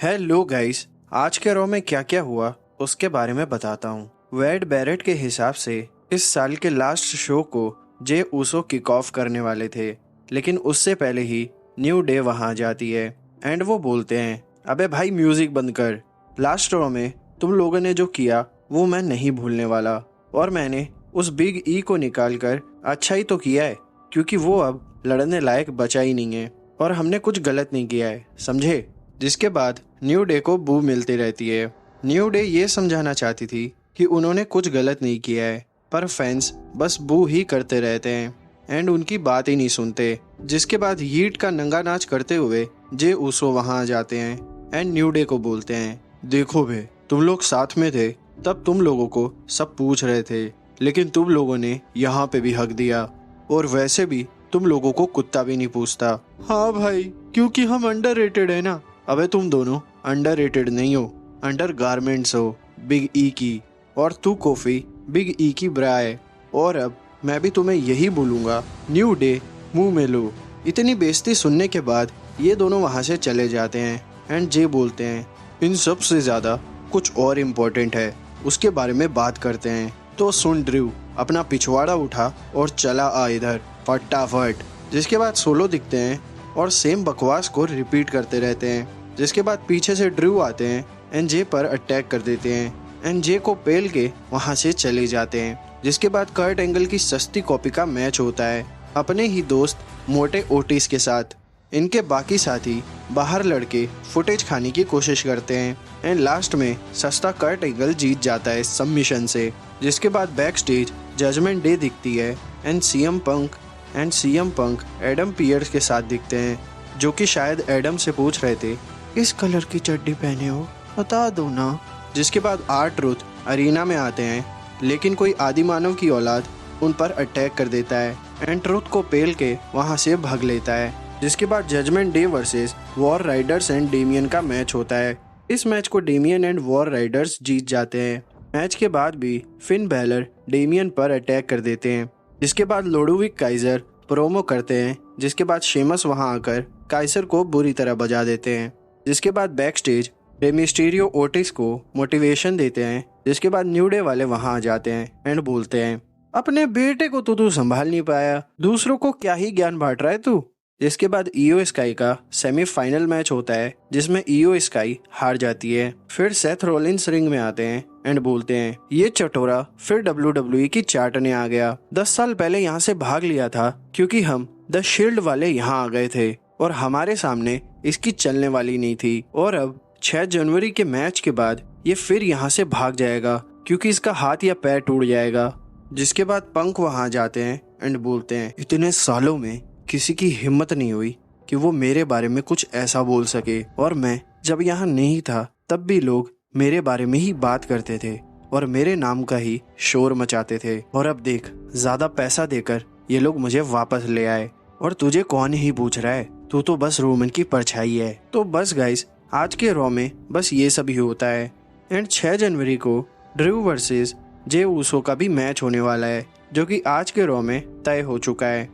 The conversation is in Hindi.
हेलो गाइस, आज के रॉ में क्या क्या हुआ उसके बारे में बताता हूँ। वेड बैरेट के हिसाब से इस साल के लास्ट शो को जे ऊसो किक ऑफ करने वाले थे, लेकिन उससे पहले ही न्यू डे वहाँ जाती है एंड वो बोलते हैं, अबे भाई म्यूजिक बंद कर। लास्ट रॉ में तुम लोगों ने जो किया वो मैं नहीं भूलने वाला, और मैंने उस बिग ई को निकाल कर अच्छा ही तो किया है, क्योंकि वो अब लड़ने लायक बचा ही नहीं है और हमने कुछ गलत नहीं किया है, समझे। जिसके बाद न्यू डे को बू मिलती रहती है। न्यू डे ये समझाना चाहती थी कि उन्होंने कुछ गलत नहीं किया है, पर फैंस बस बू ही करते रहते हैं एंड उनकी बात ही नहीं सुनते। जिसके बाद यीट का नंगा नाच करते हुए जे ऊसो वहां आ जाते हैं एंड न्यू डे को बोलते हैं, देखो बे, तुम लोग साथ में थे तब तुम लोगों को सब पूछ रहे थे, लेकिन तुम लोगों ने यहाँ पे भी हक दिया, और वैसे भी तुम लोगों को कुत्ता भी नहीं पूछता। हाँ भाई, क्योंकि हम अंडररेटेड है ना। अबे तुम दोनों अंडररेटेड नहीं हो, अंडर गारमेंट्स हो बिग ई की, और तू कॉफी बिग ई की ब्रा है। और अब मैं भी तुम्हें यही बोलूंगा, न्यू डे मुंह में लो। इतनी बेइज्जती सुनने के बाद ये दोनों वहां से चले जाते हैं एंड जे बोलते हैं, इन सब से ज्यादा कुछ और इम्पोर्टेंट है, उसके बारे में बात करते हैं। तो सुन ड्रू, अपना पिछवाड़ा उठा और चला आ इधर फटाफट। जिसके बाद सोलो दिखते हैं और सेम बकवास को रिपीट करते रहते हैं। जिसके बाद पीछे से ड्रू आते हैं एंड जे पर अटैक कर देते हैं एंड जे को पेल के वहां से चले जाते हैं। जिसके बाद कर्ट एंगल की सस्ती कॉपी का मैच होता है अपने ही दोस्त मोटे ओटिस के साथ। इनके बाकी साथी बाहर लड़के फुटेज खाने की कोशिश करते हैं एंड लास्ट में सस्ता कर्ट एंगल जीत जाता है सबमिशन से। जिसके बाद बैक स्टेज जजमेंट डे दिखती है and CM Punk Adam Pearce के साथ दिखते हैं, जो कि शायद एडम से पूछ रहे थे, किस कलर की चड्डी पहने हो, बता दो ना। जिसके बाद R-Truth अरीना में आते हैं, लेकिन कोई आदि मानव की औलाद उन पर अटैक कर देता है एंड ट्रुथ को पेल के वहां से भाग लेता है। जिसके बाद judgment day versus war riders and Damian का मैच होता है। इस मैच को डेमियन एंड वॉर राइडर्स जीत जाते हैं। मैच के बाद भी फिन बैलर डेमियन पर अटैक कर देते हैं। जिसके बाद लोडोविक काइजर प्रोमो करते हैं, जिसके बाद शेमस वहां आकर काइजर को बुरी तरह बजा देते हैं। जिसके बाद बैक स्टेज मिस्टीरियो ओटिस को मोटिवेशन देते हैं। जिसके बाद न्यू डे वाले वहां आ जाते हैं एंड बोलते हैं, अपने बेटे को तो तू संभाल नहीं पाया, दूसरों को क्या ही ज्ञान बांट रहा है तू। जिसके बाद ईओ स्काई का सेमीफाइनल मैच होता है, जिसमें ईओ स्काई हार जाती है। फिर सेथ रोलिंस रिंग में आते हैं एंड बोलते हैं, ये चटोरा फिर WWE की चाटने आ गया। 10 साल पहले यहाँ से भाग लिया था क्योंकि हम द शील्ड वाले यहाँ आ गए थे और हमारे सामने इसकी चलने वाली नहीं थी, और अब 6 जनवरी के मैच के बाद ये फिर यहाँ से भाग जाएगा क्योंकि इसका हाथ या पैर टूट जाएगा। जिसके बाद पंक वहां जाते हैं एंड बोलते हैं, इतने सालों में किसी की हिम्मत नहीं हुई कि वो मेरे बारे में कुछ ऐसा बोल सके, और मैं जब यहाँ नहीं था तब भी लोग मेरे बारे में ही बात करते थे और मेरे नाम का ही शोर मचाते थे, और अब देख, ज्यादा पैसा देकर ये लोग मुझे वापस ले आए, और तुझे कौन ही पूछ रहा है, तू तो बस रोमन की परछाई है। तो बस गाइस, आज के रॉ में बस ये सब ही होता है एंड 6 जनवरी को ड्रू वर्सेस जे ऊसो का भी मैच होने वाला है, जो कि आज के रॉ में तय हो चुका है।